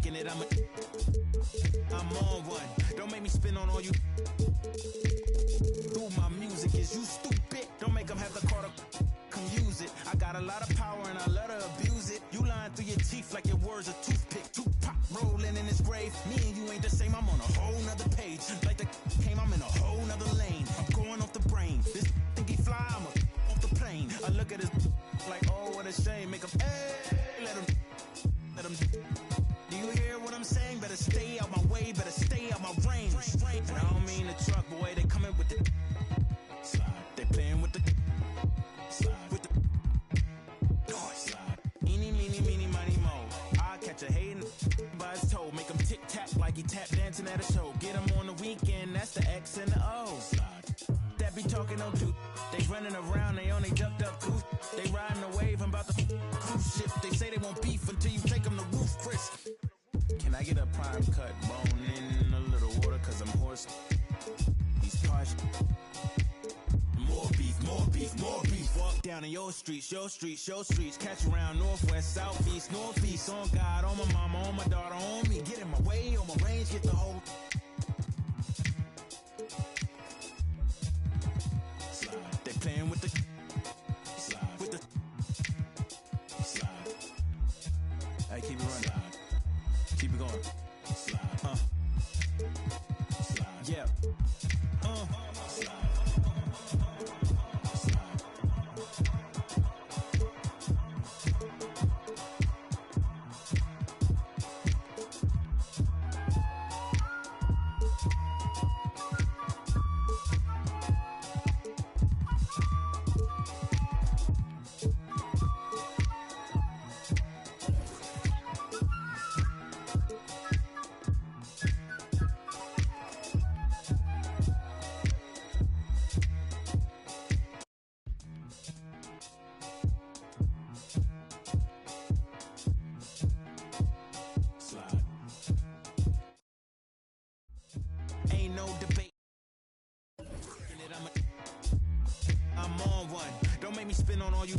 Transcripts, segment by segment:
working it, I'm on one. Don't make me spin on all you. Through my music is you stupid. Don't make them have the call to come use it. I got a lot of power and I love to abuse it. You lying through your teeth like your words a toothpick. Tupac rolling in his grave. Me and you ain't the same. I'm on a whole nother page. Like the came, I'm in a whole nother lane. I'm going off the brain. This think he fly, I'm off the plane. I look at his like, oh, what a shame. Make him, let him. Do you hear what I'm saying? Better stay out my way, better stay out my range. And I don't mean the truck, boy, they coming with the slide. They playing with the slide. With the noise. Eeny, meeny, meeny, miny, mo. I catch a hating by his toe. Make him tic-tac like he tap dancing at a show. Get him on the weekend, that's the X and the O. That be talking no truth. They running around, they only ducked up goose. They riding the wave, I'm about to cruise ship. They say they won't beef until you take them to Roof Chris. Can I get a prime cut bone in a little water? Cause I'm hoarse. He's parched. More beef, more beef, more beef. Walk down in your streets, your streets, your streets. Catch around northwest, southeast, northeast. On God, on my mama, on my daughter, on me. Get in my way, on my range, get the whole. They playing with the slide, with the slide. Hey, keep it running. Keep it going. Slide. Slide. Yeah. Slide. Ain't no debate. I'm on one. Don't make me spin on all you.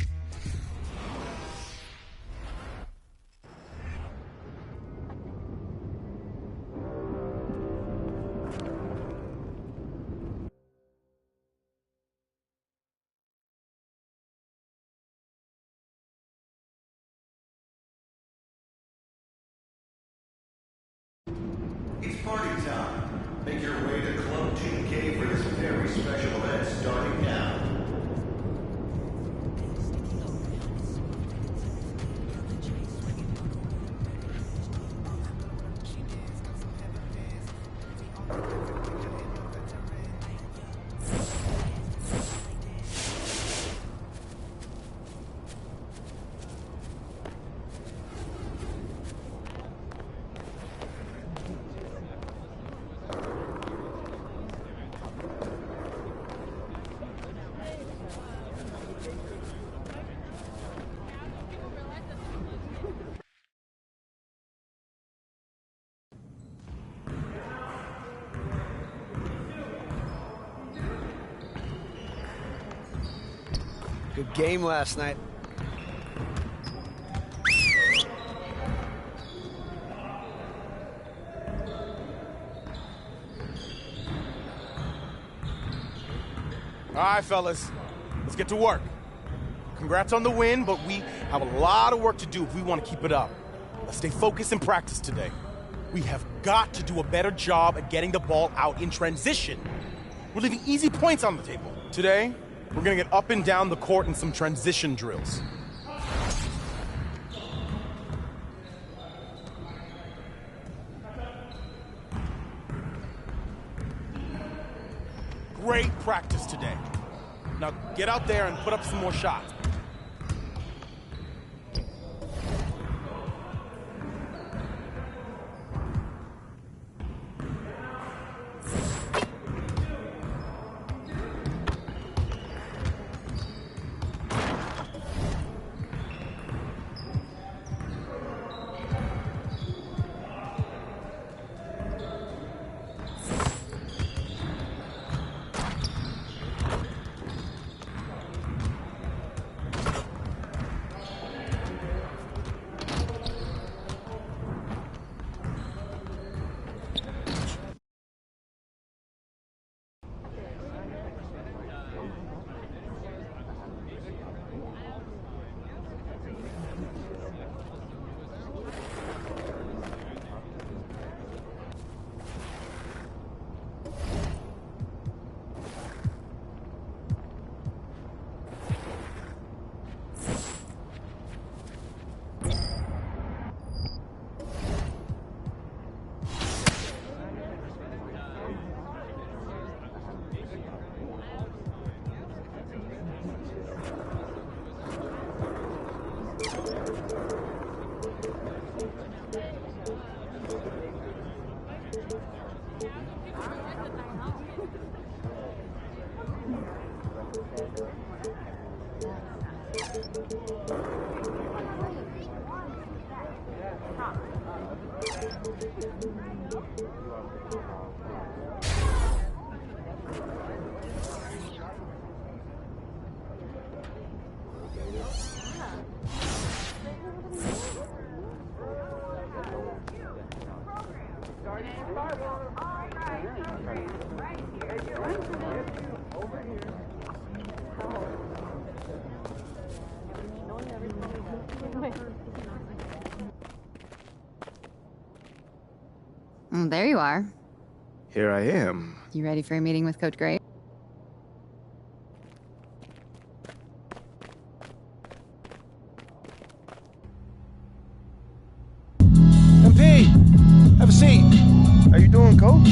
It's party time. Make your way to Club GK for this very special event starting now. Good game last night. All right, fellas, let's get to work. Congrats on the win, but we have a lot of work to do if we want to keep it up. Let's stay focused in practice today. We have got to do a better job at getting the ball out in transition. We're leaving easy points on the table. Today, we're going to get up and down the court in some transition drills. Great practice today. Now get out there and put up some more shots. There you are. Here I am. You ready for a meeting with Coach Gray? MP, have a seat. How you doing, Coach?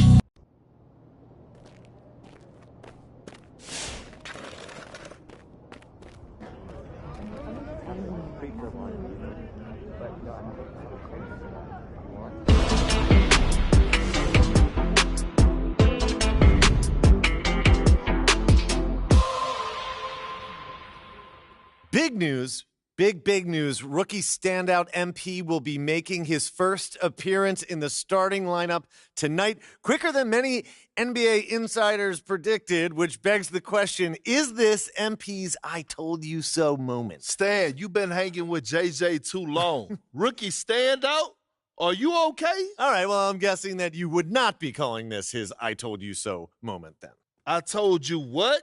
Big news. Big news. Rookie standout MP will be making his first appearance in the starting lineup tonight, quicker than many NBA insiders predicted, which begs the question, is this MP's I told you so moment? Stan, you've been hanging with JJ too long. Rookie standout? Are you okay? All right, well, I'm guessing that you would not be calling this his I told you so moment then. I told you what?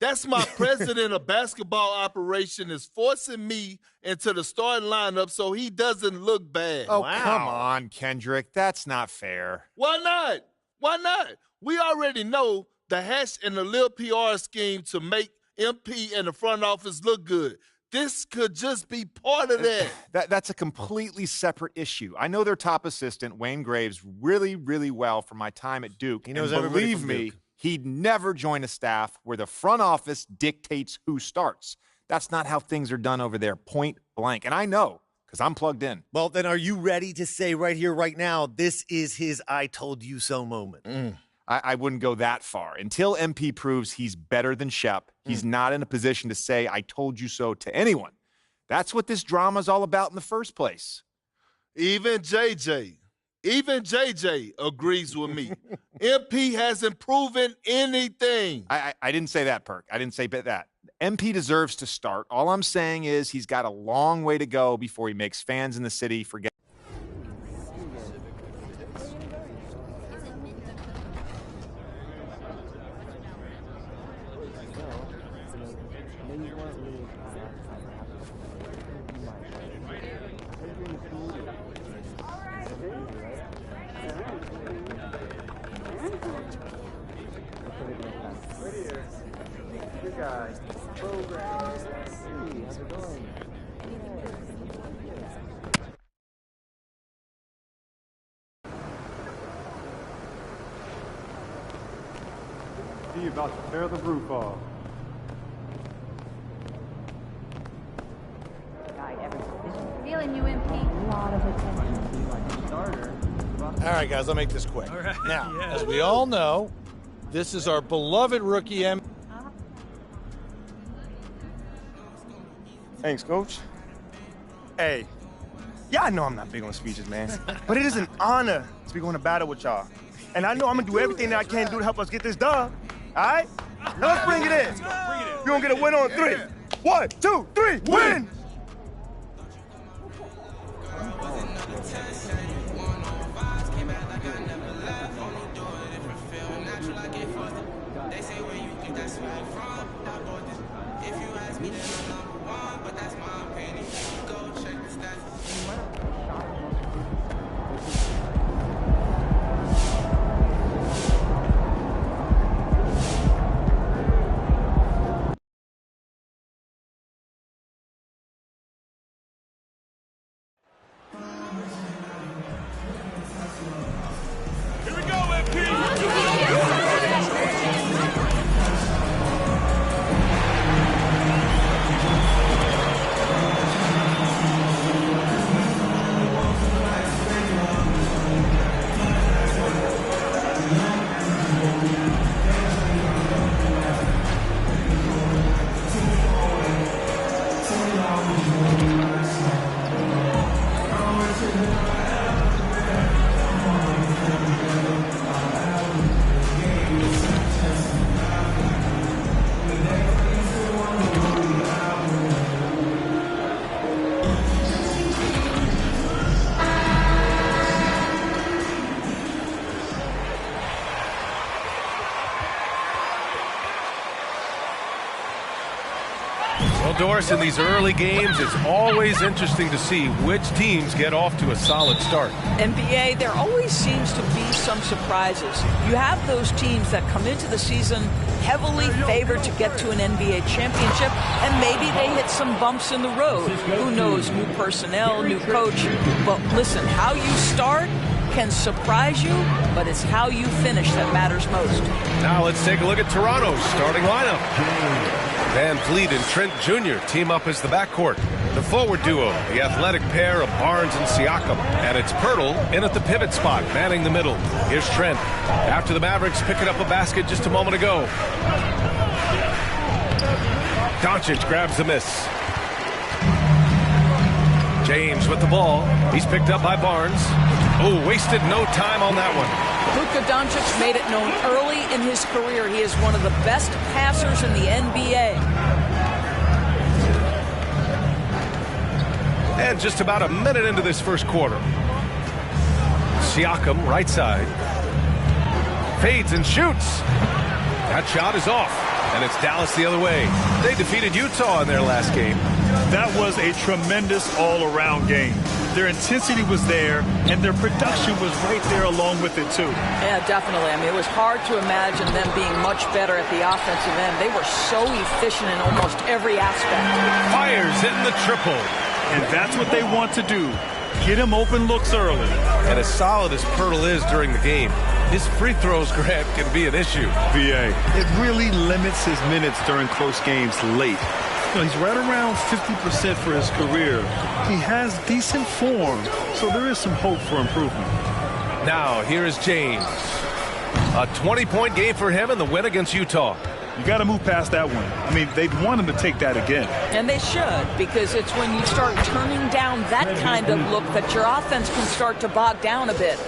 That's my president of basketball operation is forcing me into the starting lineup so he doesn't look bad. Oh, Wow. come on, Kendrick. That's not fair. Why not? Why not? We already know the hash and the Lil PR scheme to make MP and the front office look good. This could just be part of that. That's a completely separate issue. I know their top assistant, Wayne Graves, really, really well from my time at Duke. He knows and everybody believe from me, Duke. he'd never join a staff where the front office dictates who starts. That's not how things are done over there, point blank. And I know, because I'm plugged in. Well, then are you ready to say right here, right now, this is his I told you so moment? I wouldn't go that far. Until MP proves he's better than Shep, he's not in a position to say, I told you so to anyone. That's what this drama is all about in the first place. Even JJ agrees with me. MP hasn't proven anything. I didn't say that, Perk. I didn't say that. MP deserves to start. All I'm saying is he's got a long way to go before he makes fans in the city forget. He about to tear the roof off. Feeling you, MP. A lot of attention. All right, guys, I'll make this quick. All right. Now, as we all know, this is our beloved rookie MP. Thanks, Coach. Hey, yeah, I know I'm not big on speeches, man, but it is an honor to be going to battle with y'all. And I know I'm going to do everything that I can do to help us get this done. All right? Now let's bring it in. We're going to get a win on 3. 1, 2, 3, win! Doris, in these early games, it's always interesting to see which teams get off to a solid start. NBA, there always seems to be some surprises. You have those teams that come into the season heavily favored to get to an NBA championship, and maybe they hit some bumps in the road. Who knows, new personnel, new coach. But listen, how you start can surprise you, but it's how you finish that matters most. Now let's take a look at Toronto's starting lineup. Van Vliet and Trent Jr. team up as the backcourt. The forward duo, the athletic pair of Barnes and Siakam. And it's Pirtle in at the pivot spot, manning the middle. Here's Trent. After the Mavericks picking up a basket just a moment ago. Doncic grabs the miss. James with the ball. He's picked up by Barnes. Oh, wasted no time on that one. Luka Doncic made it known early in his career he is one of the best passers in the NBA. And just about a minute into this first quarter. Siakam, right side. Fades and shoots. That shot is off. And it's Dallas the other way. They defeated Utah in their last game. That was a tremendous all-around game. Their intensity was there, and their production was right there along with it, too. Yeah, definitely. I mean, it was hard to imagine them being much better at the offensive end. They were so efficient in almost every aspect. Fires hitting the triple. And that's what they want to do. Get him open looks early. And as solid as Pirtle is during the game, his free throws, Grant, can be an issue. VA, it really limits his minutes during close games late. You know, he's right around 50% for his career. He has decent form, so there is some hope for improvement. Now, here is James. A 20-point game for him in the win against Utah. You got to move past that one. I mean, they'd want him to take that again. And they should, because it's when you start turning down that kind of look that your offense can start to bog down a bit.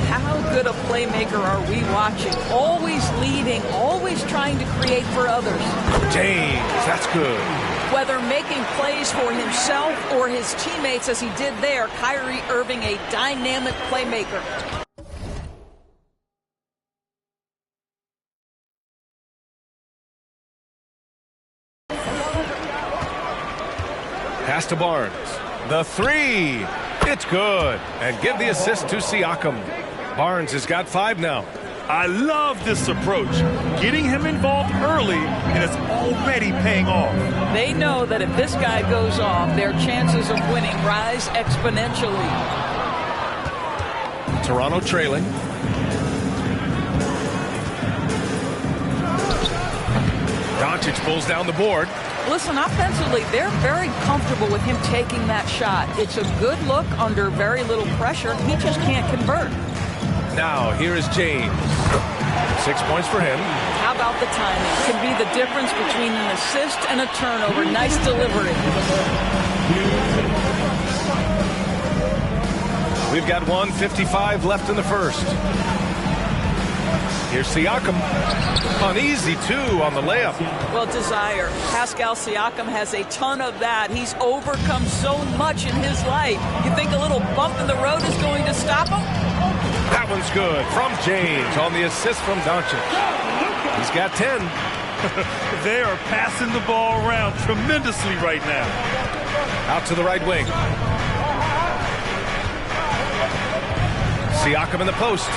How good a playmaker are we watching? Always leading, always trying to create for others. James, that's good. Whether making plays for himself or his teammates as he did there, Kyrie Irving, a dynamic playmaker. Pass to Barnes. The three. It's good. And give the assist to Siakam. Barnes has got 5 now. I love this approach. Getting him involved early, and it's already paying off. They know that if this guy goes off, their chances of winning rise exponentially. Toronto trailing. Doncic pulls down the board. Listen, offensively, they're very comfortable with him taking that shot. It's a good look under very little pressure. He just can't convert. Now, here is James. 6 points for him. How about the timing? Can be the difference between an assist and a turnover. Nice delivery. We've got 1:55 left in the first. Here's Siakam. An easy 2 on the layup. Well, desire. Pascal Siakam has a ton of that. He's overcome so much in his life. You think a little bump in the road is going to stop him? That one's good from James on the assist from Doncic. He's got 10. They are passing the ball around tremendously right now. Out to the right wing. Siakam in the post.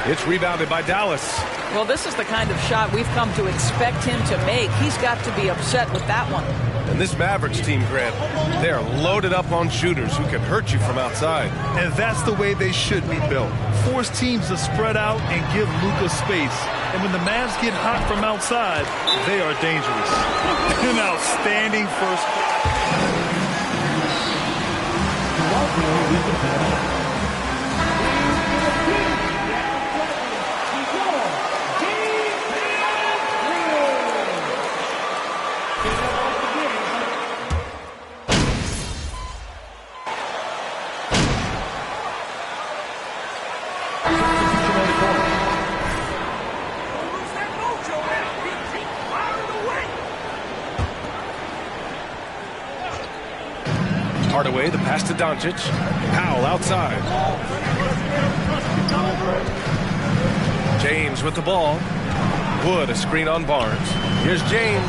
It's rebounded by Dallas. Well, this is the kind of shot we've come to expect him to make. He's got to be upset with that one. And this Mavericks team, Grant, they are loaded up on shooters who can hurt you from outside. And that's the way they should be built. Force teams to spread out and give Luka space. And when the Mavs get hot from outside, they are dangerous. An outstanding first. Hardaway, the pass to Doncic. Powell outside. James with the ball. Wood, a screen on Barnes. Here's James.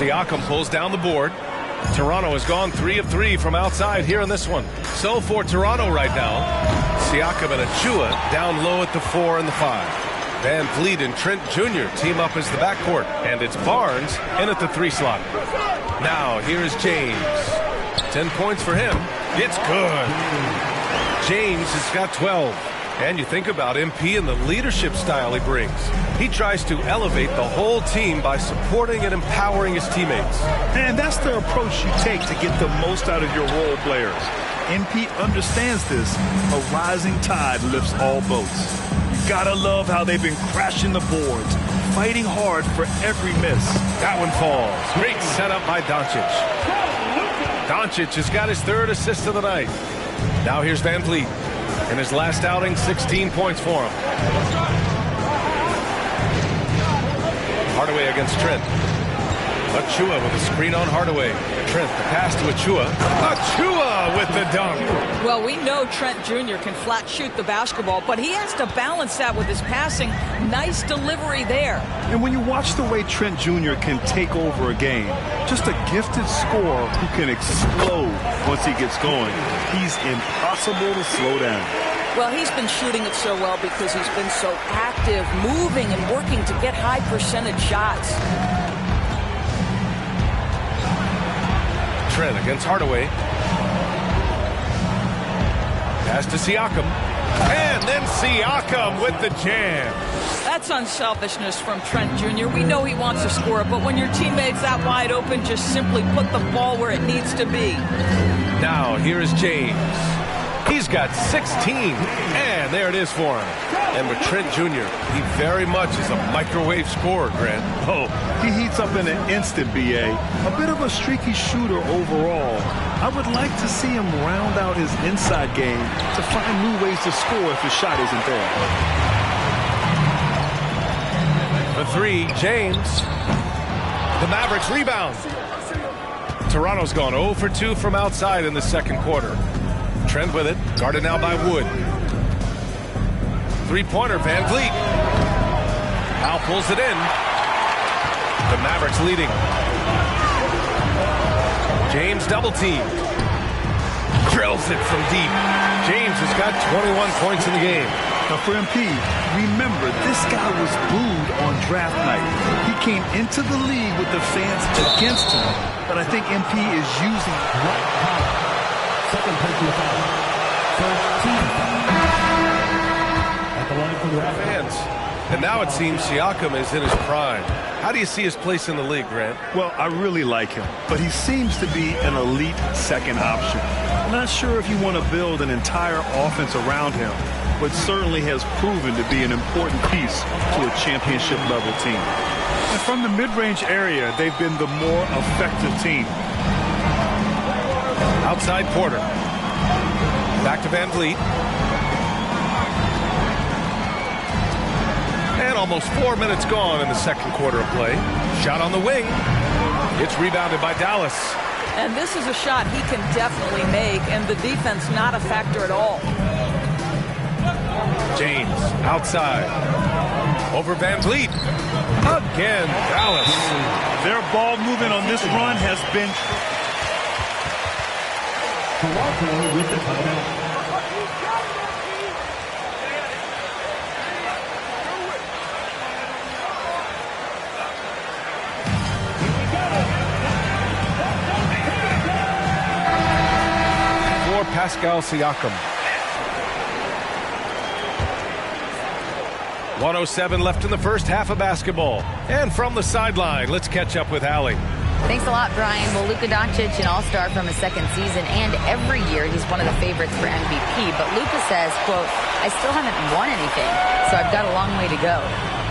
Siakam pulls down the board. Toronto has gone 3 of 3 from outside here in this one. So for Toronto right now, Siakam and Achua down low at the 4 and the 5. Van Vliet and Trent Jr. team up as the backcourt, and it's Barnes in at the 3 slot. Now here's James. 10 points for him. It's good. James has got 12. And you think about MP and the leadership style he brings. He tries to elevate the whole team by supporting and empowering his teammates. And that's the approach you take to get the most out of your role players. MP understands this. A rising tide lifts all boats. You gotta love how they've been crashing the boards, fighting hard for every miss. That one falls. Great setup by Doncic. Doncic has got his 3rd assist of the night. Now here's Van Vliet. In his last outing, 16 points for him. Hardaway against Trent. Achua with a screen on Hardaway. Trent, the pass to Achua. Achua with the dunk. Well, we know Trent Jr. can flat shoot the basketball, but he has to balance that with his passing. Nice delivery there. And when you watch the way Trent Jr. can take over a game, just a gifted scorer who can explode once he gets going. He's impossible to slow down. Well, he's been shooting it so well because he's been so active, moving and working to get high percentage shots. Trent against Hardaway. Pass to Siakam. And then Siakam with the jam. That's unselfishness from Trent Jr. We know he wants to score, but when your teammate's that wide open, just simply put the ball where it needs to be. Now, here is James. He's got 16, and there it is for him. And with Trent Jr., he very much is a microwave scorer, Grant. Oh, he heats up in an instant, B.A. A bit of a streaky shooter overall. I would like to see him round out his inside game to find new ways to score if his shot isn't there. For 3, James. The Mavericks rebound. Toronto's gone 0 for 2 from outside in the second quarter. Trent with it, guarded now by Wood. 3-pointer, Van Vliet. Al pulls it in. The Mavericks leading. James double team. Drills it from deep. James has got 21 points in the game. Now for MP, remember, this guy was booed on draft night. He came into the league with the fans against him, but I think MP is using second personal foul. First team foul. At the line for the fans. And now it seems Siakam is in his prime. How do you see his place in the league, Grant? Well, I really like him, but he seems to be an elite second option. I'm not sure if you want to build an entire offense around him, but certainly has proven to be an important piece to a championship-level team. And from the mid-range area, they've been the more effective team. Outside Porter. Back to Van Vliet. And almost 4 minutes gone in the second quarter of play. Shot on the wing. It's rebounded by Dallas. And this is a shot he can definitely make, and the defense not a factor at all. James outside. Over Van Vliet. Again, Dallas. Their ball movement on this run has been... Toronto with the timeout. For Pascal Siakam. 1:07 left in the first half of basketball. And from the sideline, let's catch up with Allie. Thanks a lot, Brian. Well, Luka Doncic, an all-star from his second season, and every year he's one of the favorites for MVP. But Luka says, quote, I still haven't won anything, so I've got a long way to go.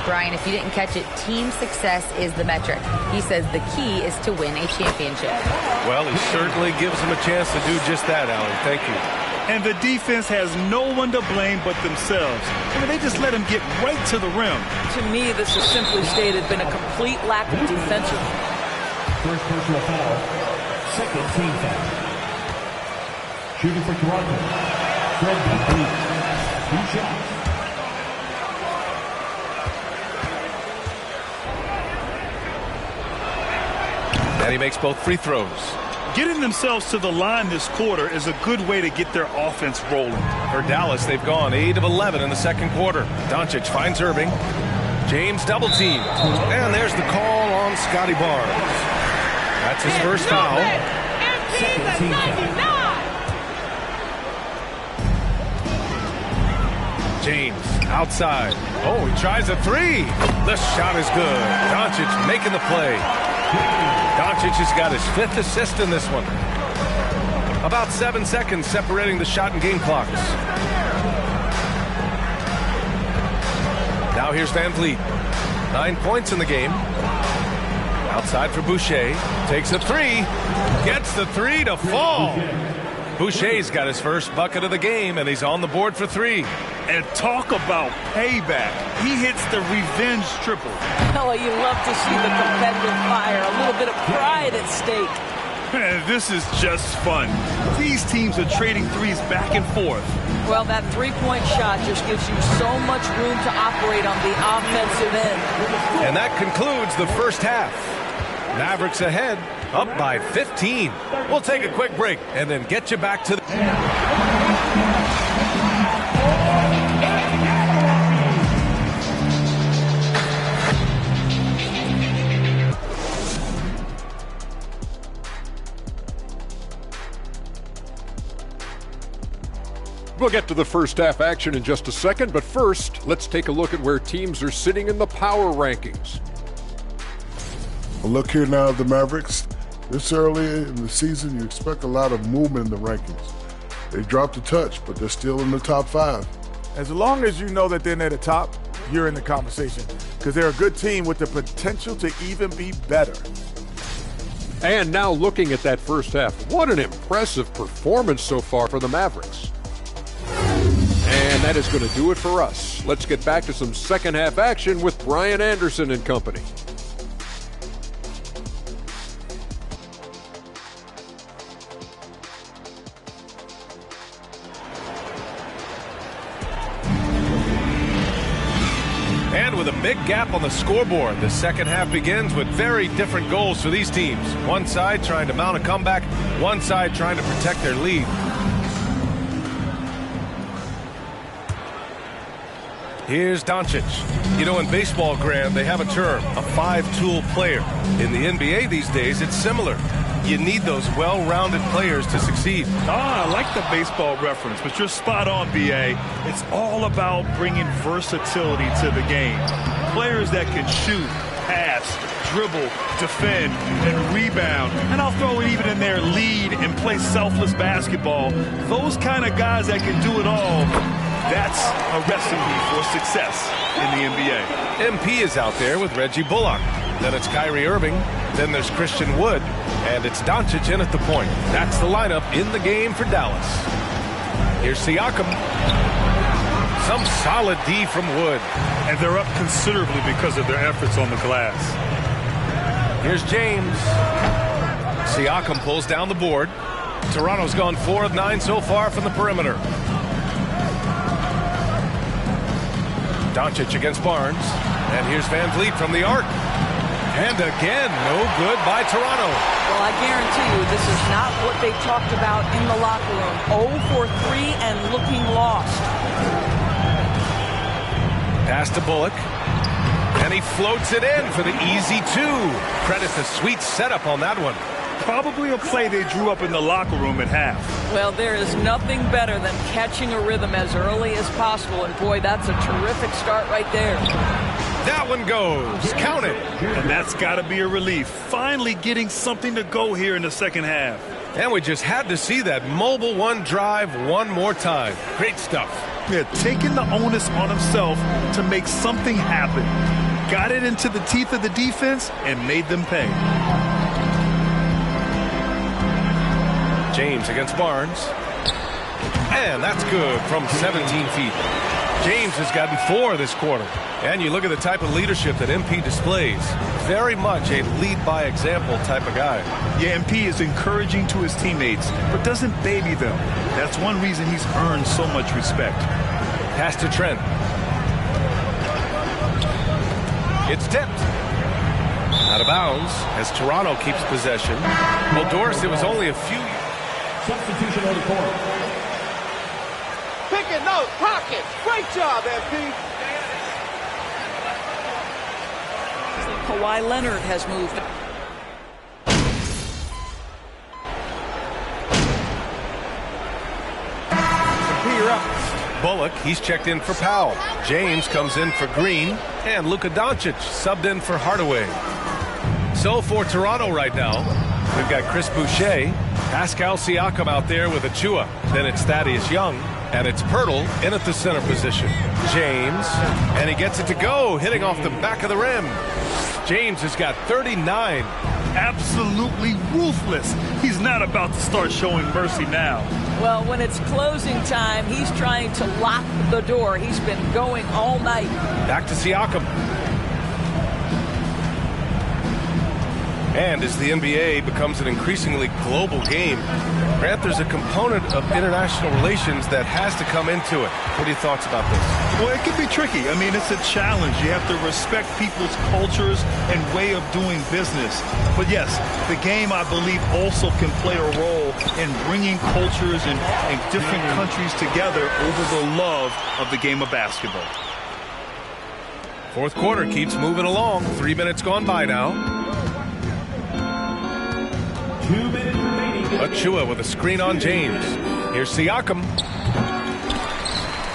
Brian, if you didn't catch it, team success is the metric. He says the key is to win a championship. Well, he certainly gives him a chance to do just that, Allie. Thank you. And the defense has no one to blame but themselves. I mean, they just let him get right to the rim. To me, this is simply stated been a complete lack of defensive. First personal foul. Second team foul. Shooting for Toronto. Fred VanVleet. 2 shots. And he makes both free throws. Getting themselves to the line this quarter is a good way to get their offense rolling. For Dallas, they've gone 8 of 11 in the second quarter. Doncic finds Irving. James double teamed. And there's the call on Scotty Barnes. That's his first foul. James outside. Oh, he tries a three. The shot is good. Doncic making the play. Doncic has got his 5th assist in this one. About 7 seconds separating the shot and game clocks. Now here's Van Vliet. 9 points in the game. Outside for Boucher. Takes a three. Gets the three to fall. Boucher's got his first bucket of the game, and he's on the board for 3. And talk about payback. He hits the revenge triple. Oh, you love to see the competitive fire. A little bit of pride at stake. Man, this is just fun. These teams are trading threes back and forth. Well, that three-point shot just gives you so much room to operate on the offensive end. And that concludes the first half. Mavericks ahead, up by 15. We'll take a quick break and then get you back to the... We'll get to the first half action in just a second, but first, let's take a look at where teams are sitting in the power rankings. Well, look here now at the Mavericks. This early in the season, you expect a lot of movement in the rankings. They dropped a touch, but they're still in the top 5. As long as you know that they're near the top, you're in the conversation because they're a good team with the potential to even be better. And now looking at that first half, what an impressive performance so far for the Mavericks. And that is going to do it for us. Let's get back to some second half action with Brian Anderson and company. And with a big gap on the scoreboard, the second half begins with very different goals for these teams. One side trying to mount a comeback, one side trying to protect their lead. Here's Doncic. You know, in baseball, Graham, they have a term, a 5-tool player. In the NBA these days, it's similar. You need those well-rounded players to succeed. I like the baseball reference, but you're spot on, B.A. It's all about bringing versatility to the game. Players that can shoot, pass, dribble, defend, and rebound. And I'll throw it even in there, lead and play selfless basketball. Those kind of guys that can do it all, that's a recipe for success in the NBA. MP is out there with Reggie Bullock. Then it's Kyrie Irving. Then there's Christian Wood. And it's Doncic in at the point. That's the lineup in the game for Dallas. Here's Siakam. Some solid D from Wood. And they're up considerably because of their efforts on the glass. Here's James. Siakam pulls down the board. Toronto's gone 4 of 9 so far from the perimeter. Doncic against Barnes. And here's Van Vliet from the arc. And again, no good by Toronto. Well, I guarantee you this is not what they talked about in the locker room. 0 for 3 and looking lost. Pass to Bullock. And he floats it in for the easy 2. Credit the sweet setup on that one. Probably a play they drew up in the locker room at half. Well, there is nothing better than catching a rhythm as early as possible. And boy, that's a terrific start right there. That one goes. Count it. And that's got to be a relief. Finally getting something to go here in the second half. And we just had to see that mobile one drive one more time. Great stuff. Yeah, taking the onus on himself to make something happen. Got it into the teeth of the defense and made them pay. James against Barnes. And that's good from 17 feet. James has gotten 4 this quarter. And you look at the type of leadership that MP displays. Very much a lead-by-example type of guy. Yeah, MP is encouraging to his teammates, but doesn't baby them. That's one reason he's earned so much respect. Pass to Trent. It's tipped. Out of bounds as Toronto keeps possession. Well, Doris, it was only a few. Substitution on the court. Picking those pockets. Great job, MP. Kawhi Leonard has moved. Bullock, he's checked in for Powell. James comes in for Green. And Luka Doncic subbed in for Hardaway. So for Toronto right now, we've got Chris Boucher, Pascal Siakam out there with Achua. Then it's Thaddeus Young. And it's Pirtle in at the center position. James, and he gets it to go, hitting off the back of the rim. James has got 39. Absolutely ruthless. He's not about to start showing mercy now. Well, when it's closing time, he's trying to lock the door. He's been going all night. Back to Siakam. And as the NBA becomes an increasingly global game, Grant, there's a component of international relations that has to come into it. What are your thoughts about this? Well, it can be tricky. I mean, it's a challenge. You have to respect people's cultures and way of doing business. But yes, the game, I believe, also can play a role in bringing cultures and different countries together over the love of the game of basketball. Fourth quarter keeps moving along. 3 minutes gone by now. 2 minutes remaining. Achua with a screen on James. Here's Siakam.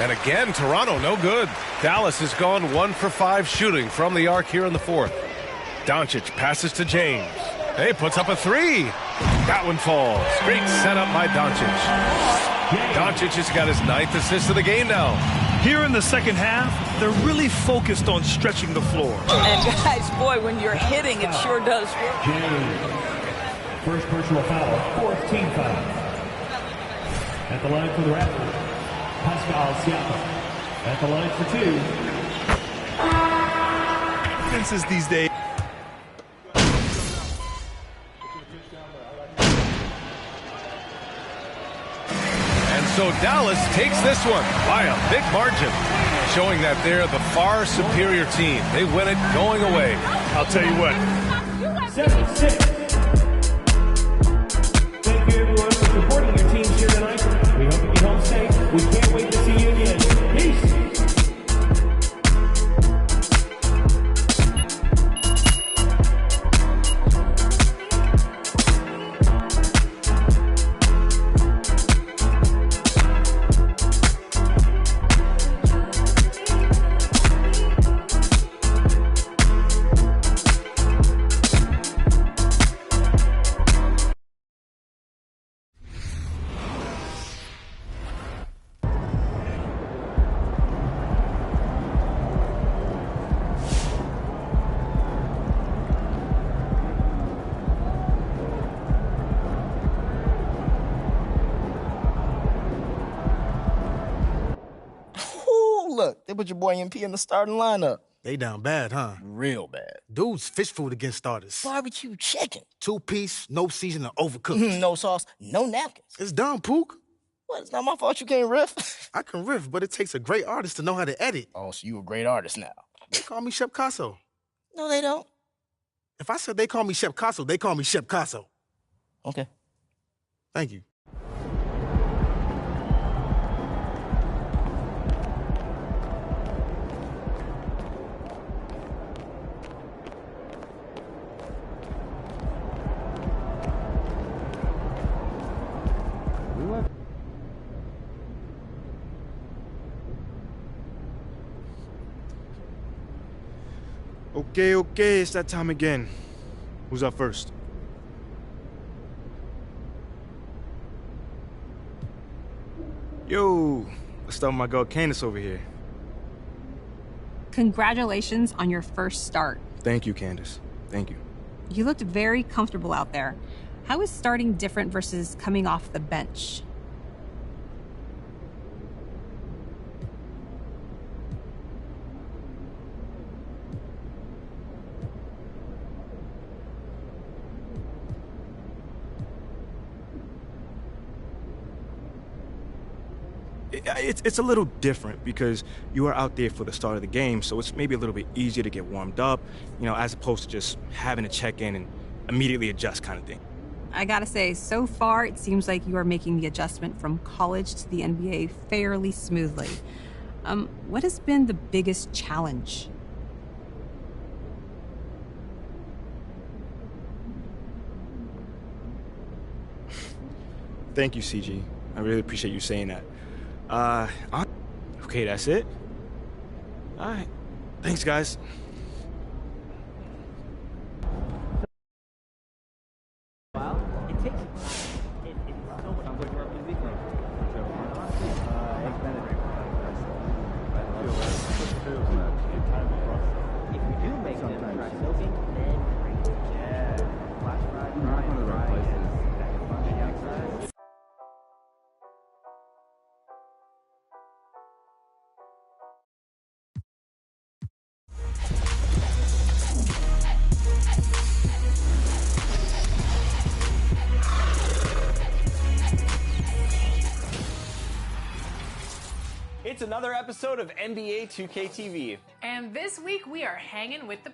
And again, Toronto, no good. Dallas has gone 1 for 5 shooting from the arc here in the fourth. Doncic passes to James. Hey, puts up a 3. That one falls. Great setup by Doncic. Doncic has got his 9th assist of the game now. Here in the second half, they're really focused on stretching the floor. And guys, boy, when you're hitting, it sure does work. First personal foul, 4th team foul. At the line for the Raptors, Pascal Siakam. At the line for 2. Defenses these days. And so Dallas takes this one by a big margin, showing that they're the far superior team. They win it going away. I'll tell you what. 7-6. Supporting your teams here tonight. We hope you get home safe. We can't wait to see you again. Peace. Look, they put your boy MP in the starting lineup. They down bad, huh? Real bad. Dude's fish food against starters. Barbecue chicken. 2-piece, no seasoning, overcooked. No sauce, no napkins. It's done, Pook. What, it's not my fault you can't riff? I can riff, but it takes a great artist to know how to edit. Oh, so you a great artist now. They call me Shep Casso. No, they don't. If I said they call me Shep Casso, they call me Shep Casso. Okay. Thank you. Okay, it's that time again. Who's up first? Yo, let's start with my girl Candace over here. Congratulations on your first start. Thank you, Candace. Thank you. You looked very comfortable out there. How is starting different versus coming off the bench? It's a little different because you are out there for the start of the game, so it's maybe a little bit easier to get warmed up, as opposed to just having to check in and immediately adjust kind of thing. I gotta say, so far, it seems like you are making the adjustment from college to the NBA fairly smoothly. What has been the biggest challenge? Thank you, CG. I really appreciate you saying that. Okay, that's it. All right. Thanks, guys. It's another episode of NBA 2K TV. And this week we are hanging with the